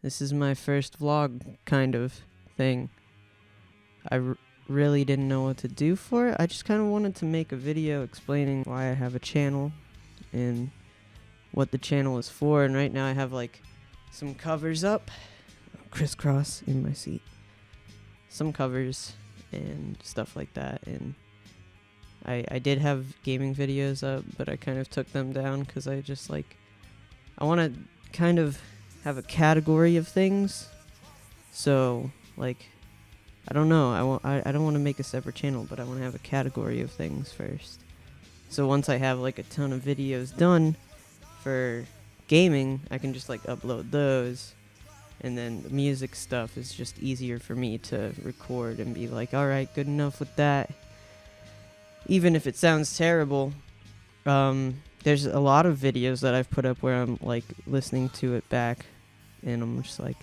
This is my first vlog kind of thing. I really didn't know what to do for it. I just kind of wanted to make a video explaining why I have a channel and what the channel is for. And right now I have like some covers up, crisscross in my seat, some covers and stuff like that. And I did have gaming videos up, but I kind of took them down because I just like, I want to kind of have a category of things. So like, I don't know, I don't want to make a separate channel, but I want to have a category of things first. So once I have like a ton of videos done for gaming, I can just like upload those, and then the music stuff is just easier for me to record and be like, alright, good enough with that. Even if it sounds terrible, there's a lot of videos that I've put up where I'm like listening to it back and I'm just like,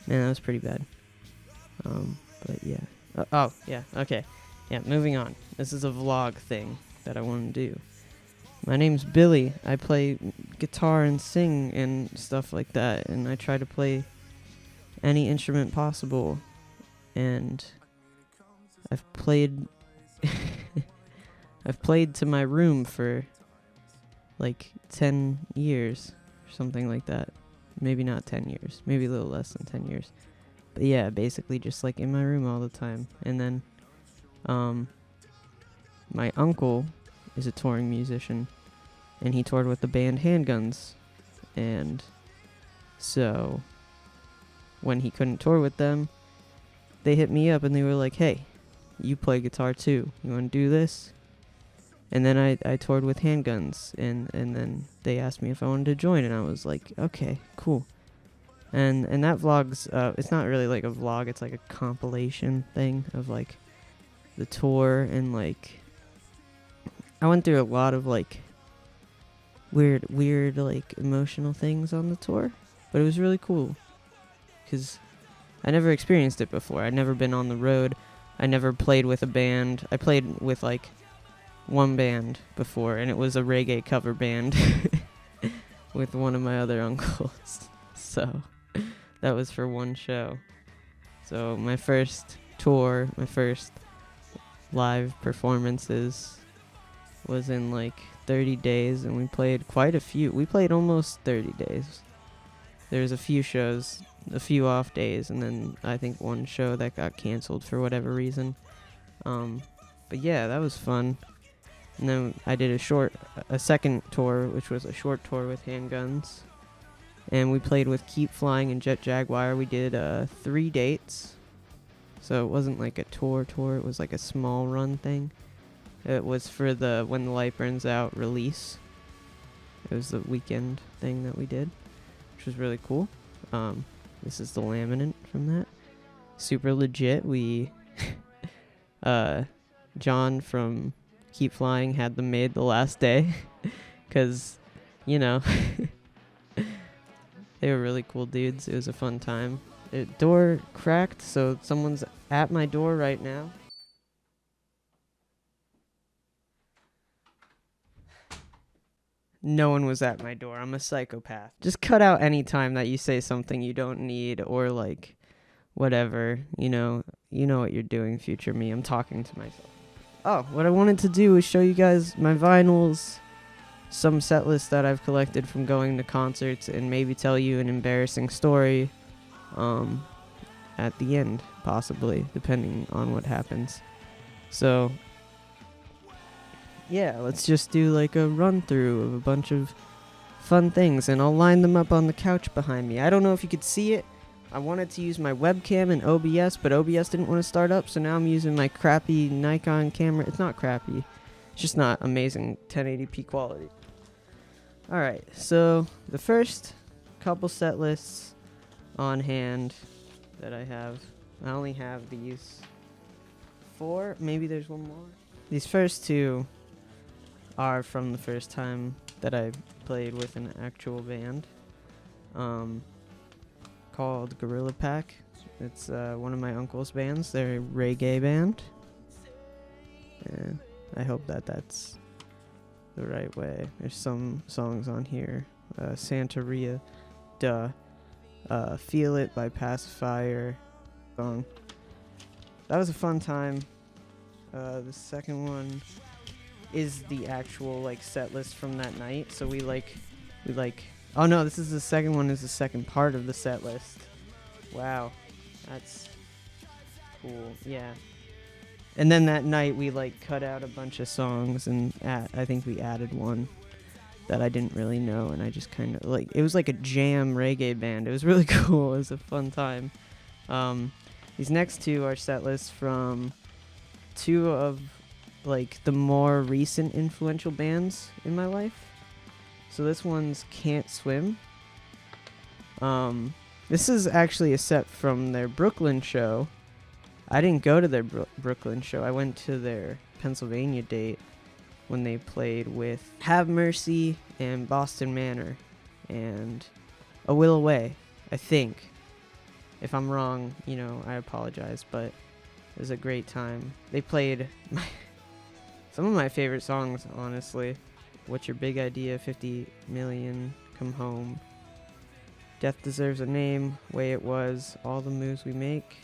man, that was pretty bad. But yeah. Oh, yeah, okay. Yeah, moving on. This is a vlog thing that I want to do. My name's Billy. I play guitar and sing and stuff like that, and I try to play any instrument possible. And I've played I've played to my room for like 10 years or something like that. Maybe not 10 years, maybe a little less than 10 years. But yeah, basically just like in my room all the time. And then my uncle is a touring musician, and he toured with the band Handguns. And so when he couldn't tour with them, they hit me up and they were like, hey, you play guitar too, you want to do this? And then I toured with Handguns, and then they asked me if I wanted to join, and I was like, okay, cool. And that vlog's, it's not really like a vlog, it's like a compilation thing of like the tour, and like, I went through a lot of like weird like emotional things on the tour, but it was really cool, because I never experienced it before. I'd never been on the road, I never played with a band. I played with like one band before, and it was a reggae cover band with one of my other uncles. So that was for one show. So my first tour, my first live performances was in like 30 days, and we played quite a few. We played almost 30 days. There's a few shows, a few off days, and then I think one show that got canceled for whatever reason. But yeah, that was fun. And then I did a second tour, which was a short tour with Handguns. And we played with Keep Flying and Jet Jaguar. We did 3 dates. So it wasn't like a tour, it was like a small run thing. It was for the When the Light Burns Out release. It was the weekend thing that we did, which was really cool. This is the laminate from that. Super legit. We, John from Keep Flying had them made the last day, because, you know, they were really cool dudes. It was a fun time. Door cracked, so someone's at my door right now. No one was at my door. I'm a psychopath. Just cut out any time that you say something you don't need, or like whatever, you know what you're doing, future me. I'm talking to myself. Oh, what I wanted to do is show you guys my vinyls, some set lists that I've collected from going to concerts, and maybe tell you an embarrassing story at the end, possibly, depending on what happens. So yeah, let's just do like a run through of a bunch of fun things, and I'll line them up on the couch behind me. I don't know if you could see it. I wanted to use my webcam and OBS, but OBS didn't want to start up, so now I'm using my crappy Nikon camera. It's not crappy, it's just not amazing 1080p quality. Alright, so the first couple set lists on hand that I have, I only have these 4, maybe there's one more. These first 2 are from the first time that I played with an actual band, called Gorilla Pack. It's one of my uncle's bands. They're a reggae band. I hope that's the right way. There's some songs on here. Santeria, duh. Feel It by Pacifier song. That was a fun time. The second one is the actual like set list from that night. So we like oh no, this is the second one, is the second part of the set list. Wow. That's cool. Yeah. And then that night we like cut out a bunch of songs and I think we added one that I didn't really know, and I just kind of like, it was like a jam reggae band. It was really cool. It was a fun time. These next two are set lists from two of like the more recent influential bands in my life. So this one's Can't Swim. This is actually a set from their Brooklyn show. I didn't go to their Brooklyn show. I went to their Pennsylvania date when they played with Have Mercy and Boston Manor and A Will Away, I think. If I'm wrong, you know, I apologize, but it was a great time. They played some of my favorite songs, honestly. What's Your Big Idea, 50 Million, Come Home, Death Deserves a Name, Way It Was, All the Moves We Make,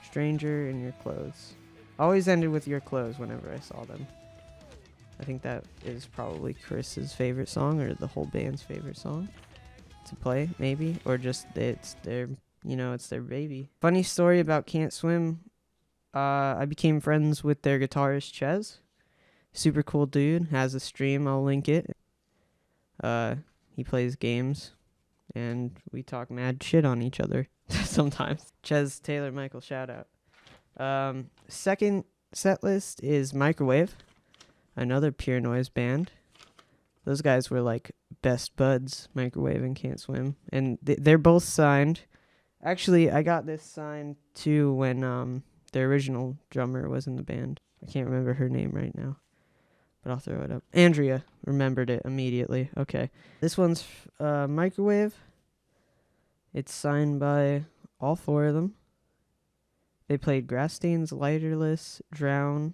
Stranger, and Your Clothes. Always ended with Your Clothes whenever I saw them. I think that is probably Chris's favorite song, or the whole band's favorite song to play, maybe, or just it's their, you know, it's their baby. Funny story about Can't Swim. I became friends with their guitarist Chez. Super cool dude. Has a stream. I'll link it. He plays games, and we talk mad shit on each other sometimes. Chez Taylor Michael, shout out. Second set list is Microwave, another Pure Noise band. Those guys were like best buds, Microwave and Can't Swim, and they're both signed. Actually, I got this signed too when the original drummer was in the band. I can't remember her name right now, but I'll throw it up. Andrea, remembered it immediately. Okay, this one's Microwave. It's signed by all four of them. They played Grass Stains, Lighterless, Drown,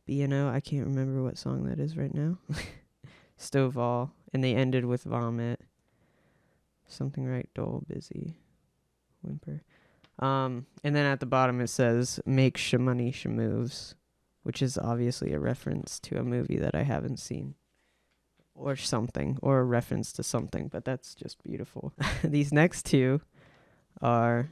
B&O, I can't remember what song that is right now. Stovall, and they ended with Vomit. Something Right, Dole, Busy, Whimper. And then at the bottom it says, Make Shamoney Shamoves, which is obviously a reference to a movie that I haven't seen. Or something, or a reference to something, but that's just beautiful. These next two are,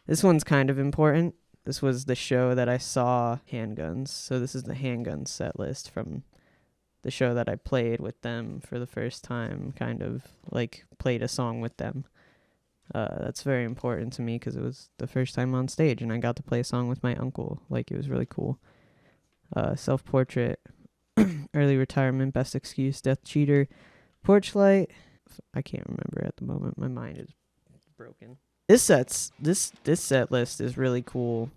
this one's kind of important. This was the show that I saw Handguns. So this is the Handguns set list from the show that I played with them for the first time, kind of like played a song with them. That's very important to me because it was the first time on stage and I got to play a song with my uncle. Like, it was really cool. Self-Portrait, Early Retirement, Best Excuse, Death Cheater, Porch Light. I can't remember at the moment. My mind is broken. This set list is really cool.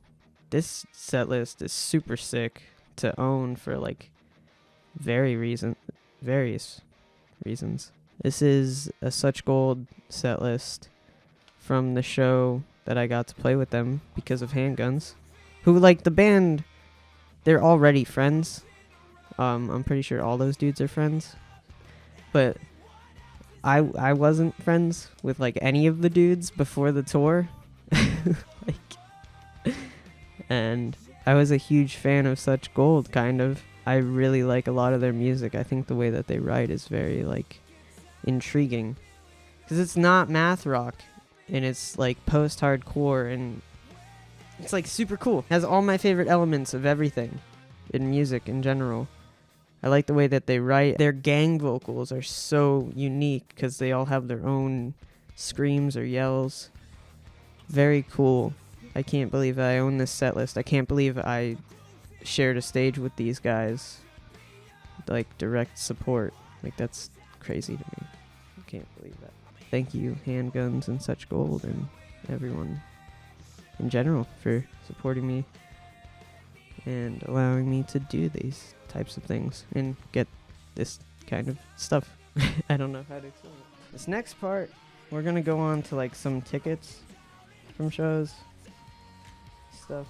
This set list is super sick to own for like various reasons. This is a Such Gold set list from the show that I got to play with them because of Handguns, who, like, the band, they're already friends. I'm pretty sure all those dudes are friends, but I wasn't friends with like any of the dudes before the tour. And I was a huge fan of Such Gold, kind of. I really like a lot of their music. I think the way that they write is very like intriguing, because it's not math rock and it's like post-hardcore and it's like super cool. It has all my favorite elements of everything in music in general. I like the way that they write. Their gang vocals are so unique because they all have their own screams or yells. Very cool. I can't believe I own this set list. I can't believe I shared a stage with these guys. Like, direct support. Like, that's crazy to me. I can't believe that. Thank you, Handguns and Such Gold, and everyone in general for supporting me and allowing me to do these types of things and get this kind of stuff. I don't know how to explain it. This next part, we're gonna go on to like some tickets from shows, stuff.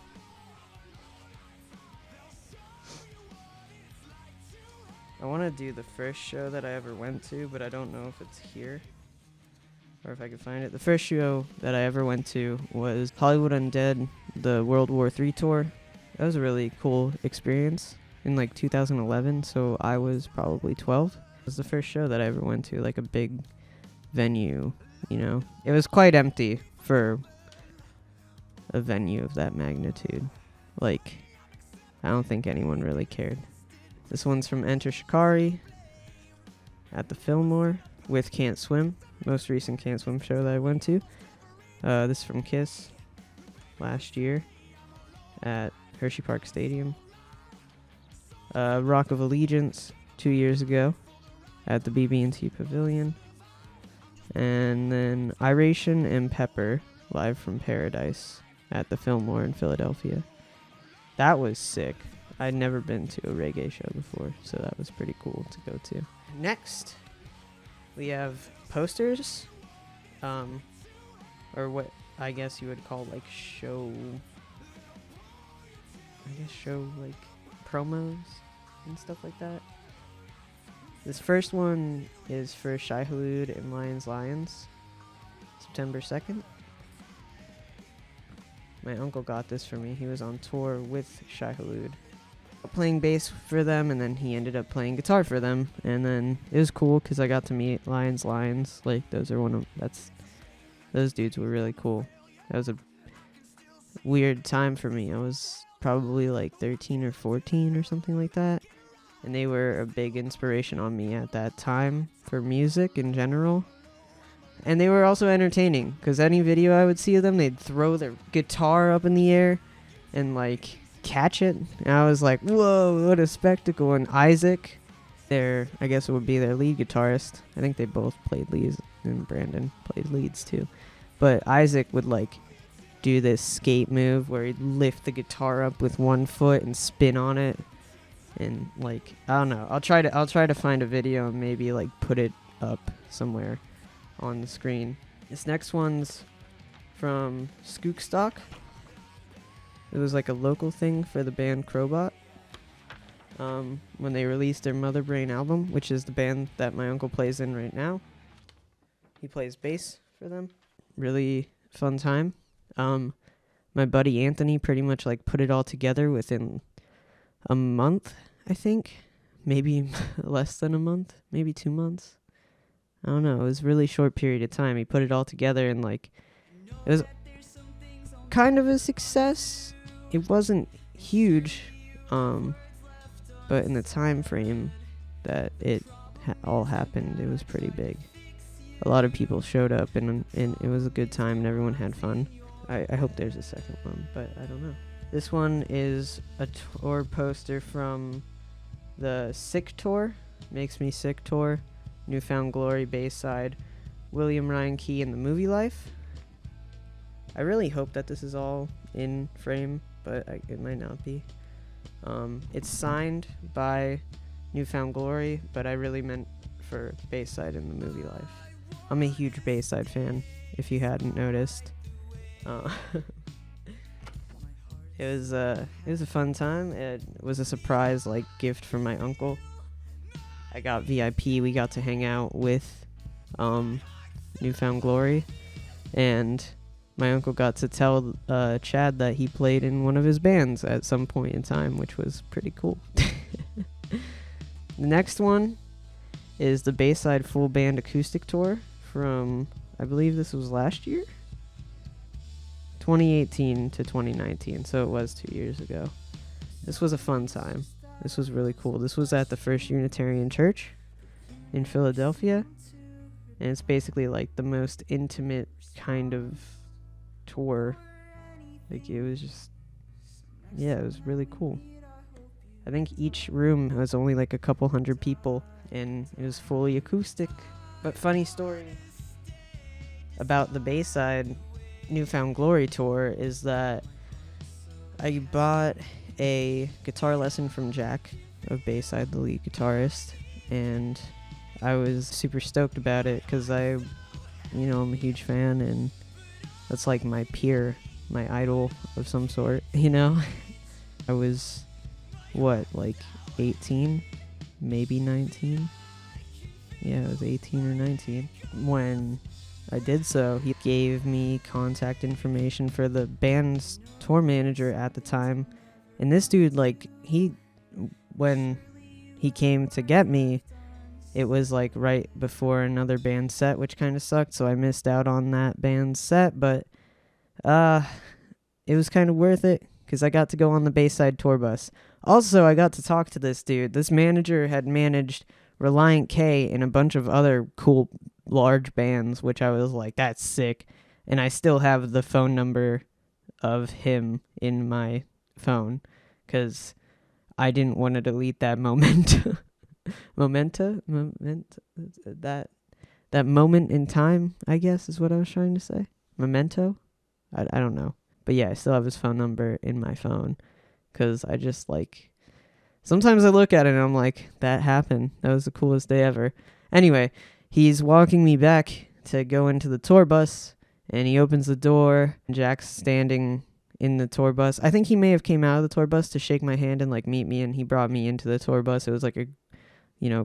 I want to do the first show that I ever went to, but I don't know if it's here. or if I could find it. The first show that I ever went to was Hollywood Undead, the World War III tour. That was a really cool experience in like 2011, so I was probably 12. It was the first show that I ever went to, like a big venue, you know. It was quite empty for a venue of that magnitude. Like, I don't think anyone really cared. This one's from Enter Shikari at the Fillmore with Can't Swim, most recent Can't Swim show that I went to. This is from Kiss last year at Hershey Park Stadium. Rock of Allegiance 2 years ago at the BB&T Pavilion. And then Iration and Pepper live from Paradise at the Fillmore in Philadelphia. That was sick. I'd never been to a reggae show before, so that was pretty cool to go to. Next, we have posters, or what I guess you would call like show like promos and stuff like that. This first one is for Shai Hulud and Lions, September 2nd. My uncle got this for me. He was on tour with Shai Hulud, playing bass for them, and then he ended up playing guitar for them. And then it was cool because I got to meet Lions. Like, those dudes were really cool. That was a weird time for me. I was probably like 13 or 14 or something like that. And they were a big inspiration on me at that time for music in general. And they were also entertaining, because any video I would see of them, they'd throw their guitar up in the air and like catch it. And I was like, whoa, what a spectacle. And Isaac, I guess it would be their lead guitarist. I think they both played leads, and Brandon played leads too. But Isaac would like do this skate move where he'd lift the guitar up with one foot and spin on it. And like, I don't know. I'll try to find a video and maybe like put it up somewhere on the screen. This next one's from Skookstock. It was like a local thing for the band Crowbot. When they released their Mother Brain album, which is the band that my uncle plays in right now. He plays bass for them. Really fun time. My buddy Anthony pretty much like put it all together within a month, I think. Maybe less than a month, maybe 2 months. I don't know. It was a really short period of time. He put it all together, and like, it was kind of a success. It wasn't huge, but in the time frame that it all happened, it was pretty big. A lot of people showed up, and it was a good time, and everyone had fun. I hope there's a second one, but I don't know. This one is a tour poster from the Sick Tour, Makes Me Sick Tour, Newfound Glory Bayside, William Ryan Key and the Movie Life. I really hope that this is all in frame, but it might not be. It's signed by Newfound Glory, but I really meant for Bayside and the Movie Life. I'm a huge Bayside fan, if you hadn't noticed. It was a fun time. It was a surprise like gift from my uncle. I got VIP. We got to hang out with Newfound Glory, and my uncle got to tell Chad that he played in one of his bands at some point in time, which was pretty cool. The next one is the Bayside Full Band Acoustic Tour from, I believe this was last year? 2018 to 2019, so it was 2 years ago. This was a fun time. This was really cool. This was at the First Unitarian Church in Philadelphia, and it's basically like the most intimate kind of tour. Like, it was just, yeah, it was really cool. I think each room has only like a couple hundred people, and it was fully acoustic. But funny story about the Bayside Newfound Glory tour is that I bought a guitar lesson from Jack of Bayside, the lead guitarist, and I was super stoked about it because I'm a huge fan, and that's like my peer, my idol of some sort, I was, like 18, maybe 19? Yeah, I was 18 or 19 when I did so. He gave me contact information for the band's tour manager at the time. And this dude, like, when he came to get me, it was like right before another band set, which kind of sucked. So I missed out on that band's set, but it was kind of worth it because I got to go on the Bayside tour bus. Also, I got to talk to this dude. This manager had managed Reliant K and a bunch of other cool large bands, which I was like, that's sick. And I still have the phone number of him in my phone because I didn't want to delete that that moment in time, I guess is what I was trying to say. Memento? I don't know. But yeah, I still have his phone number in my phone because I just like, sometimes I look at it and I'm like, that happened. That was the coolest day ever. Anyway, he's walking me back to go into the tour bus and he opens the door. Jack's standing in the tour bus. I think he may have came out of the tour bus to shake my hand and like meet me, and he brought me into the tour bus. It was like a,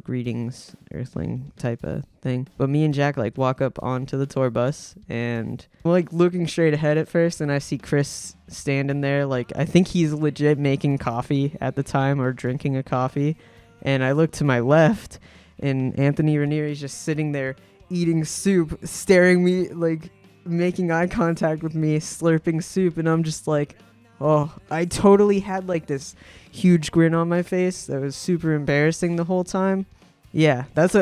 greetings Earthling type of thing. But me and Jack like walk up onto the tour bus and I'm like looking straight ahead at first, and I see Chris standing there. Like, I think he's legit making coffee at the time or drinking a coffee. And I look to my left and Anthony Ranieri's just sitting there eating soup, staring me, like making eye contact with me, slurping soup. And I'm just like, oh, I totally had like this huge grin on my face that was super embarrassing the whole time. Yeah, that's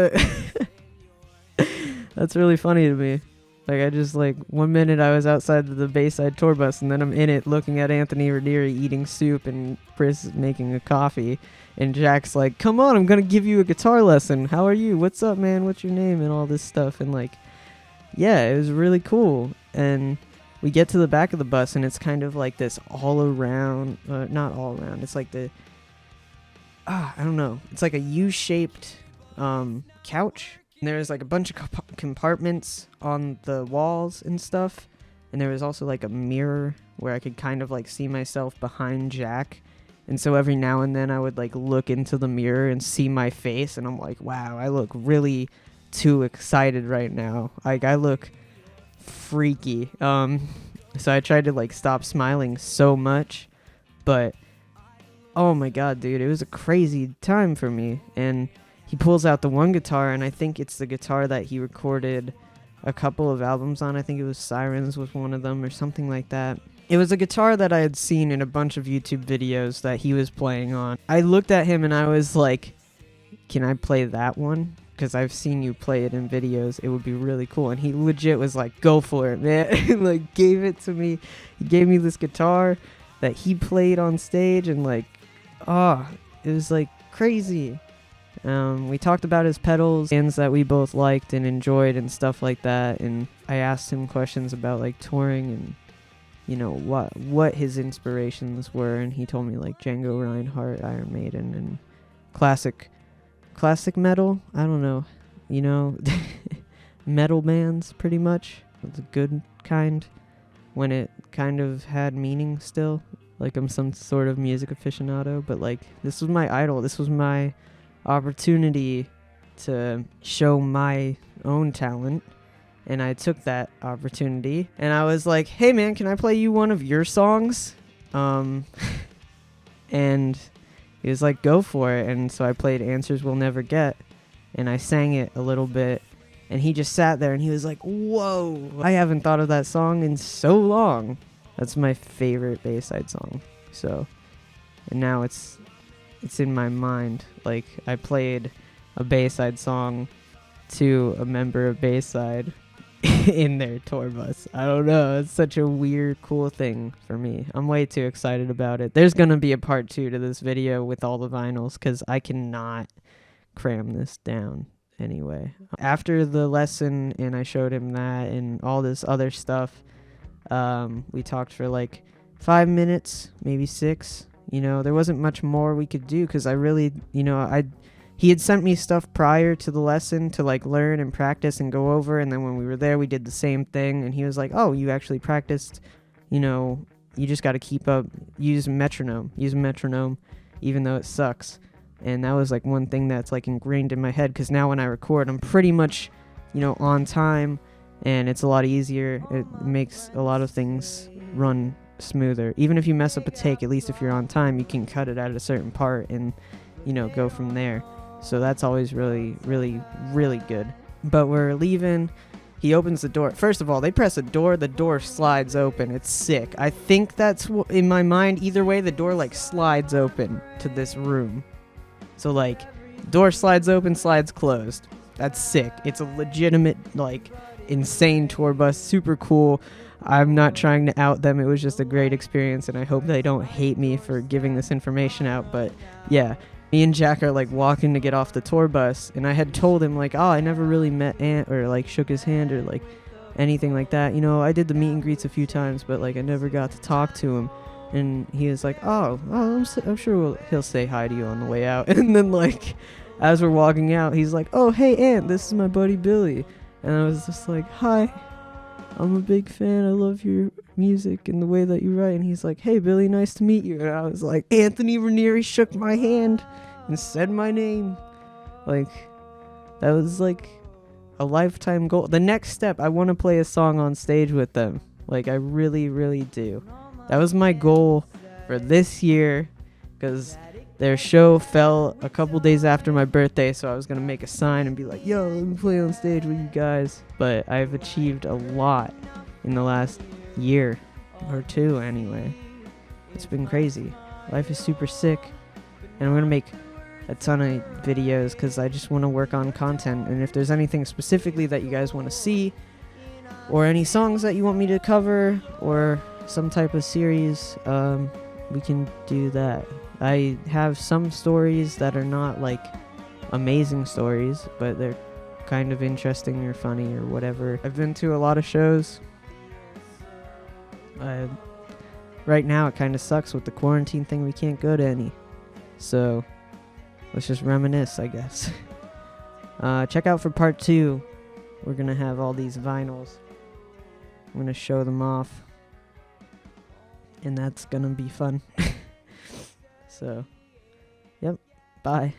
really funny to me. Like, I just like, 1 minute I was outside the Bayside tour bus and then I'm in it looking at Anthony Ranieri eating soup and Chris making a coffee. And Jack's like, come on, I'm going to give you a guitar lesson. How are you? What's up, man? What's your name? And all this stuff. And like, yeah, it was really cool. And we get to the back of the bus and it's kind of like this all around, not all around. It's like I don't know. It's like a U-shaped couch. And there's like a bunch of compartments on the walls and stuff. And there was also like a mirror where I could kind of like see myself behind Jack. And so every now and then I would like look into the mirror and see my face. And I'm like, wow, I look really too excited right now. Like, I look freaky. So I tried to like stop smiling so much. But, oh my god, dude, it was a crazy time for me. And he pulls out the one guitar, and I think it's the guitar that he recorded a couple of albums on. I think it was Sirens was one of them or something like that. It was a guitar that I had seen in a bunch of YouTube videos that he was playing on. I looked at him and I was like, can I play that one? Because I've seen you play it in videos. It would be really cool. And he legit was like, go for it, man. Like, gave it to me. He gave me this guitar that he played on stage, and like, it was like crazy. We talked about his pedals, bands that we both liked and enjoyed and stuff like that. And I asked him questions about like touring and, what his inspirations were. And he told me like Django Reinhardt, Iron Maiden, and classic metal. I don't know, metal bands pretty much. The good kind, when it kind of had meaning still. Like, I'm some sort of music aficionado, but like, this was my idol. This was my opportunity to show my own talent, and I took that opportunity, and I was like, hey man, can I play you one of your songs? And he was like, go for it. And so I played Answers We'll Never Get, and I sang it a little bit, and he just sat there and he was like, whoa, I haven't thought of that song in so long. That's my favorite Bayside song. So, and now it's in my mind. Like, I played a Bayside song to a member of Bayside in their tour bus. I don't know. It's such a weird, cool thing for me. I'm way too excited about it. There's going to be a part 2 to this video with all the vinyls because I cannot cram this down anyway. After the lesson and I showed him that and all this other stuff, we talked for like 5 minutes, maybe 6. There wasn't much more we could do because I really, he had sent me stuff prior to the lesson to like learn and practice and go over. And then when we were there, we did the same thing. And he was like, oh, you actually practiced, you just got to keep up, use a metronome, even though it sucks. And that was like one thing that's like ingrained in my head. Cause now when I record, I'm pretty much, on time and it's a lot easier. It makes a lot of things run smoother. Even if you mess up a take, at least if you're on time, you can cut it at a certain part and, you know, go from there. So that's always really, really, really good. But we're leaving. He opens the door. First of all, they press a door. The door slides open. It's sick. I think that's in my mind. Either way, the door like slides open to this room. So like, door slides open, slides closed. That's sick. It's a legitimate, like, insane tour bus. Super cool. I'm not trying to out them. It was just a great experience, and I hope they don't hate me for giving this information out. But yeah, me and Jack are like walking to get off the tour bus, and I had told him like, oh, I never really met Ant or like shook his hand or like anything like that. You know, I did the meet and greets a few times, but like I never got to talk to him. And he was like, I'm sure he'll say hi to you on the way out. And then like, as we're walking out, he's like, oh, hey Ant, this is my buddy Billy. And I was just like, hi, I'm a big fan. I love your music and the way that you write. And he's like, hey Billy, nice to meet you. And I was like, Anthony Ranieri shook my hand and said my name. Like, that was like a lifetime goal. The next step, I want to play a song on stage with them. Like, I really, really do. That was my goal for this year, because their show fell a couple days after my birthday, so I was going to make a sign and be like, yo, let me play on stage with you guys. But I've achieved a lot in the last year or two anyway. It's been crazy. Life is super sick, and I'm going to make a ton of videos because I just want to work on content. And if there's anything specifically that you guys want to see, or any songs that you want me to cover, or some type of series, we can do that. I have some stories that are not like amazing stories, but they're kind of interesting or funny or whatever. I've been to a lot of shows. Right now it kind of sucks with the quarantine thing. We can't go to any, so let's just reminisce, I guess. Check out for part 2. We're gonna have all these vinyls. I'm gonna show them off, and that's gonna be fun. So, yep, bye.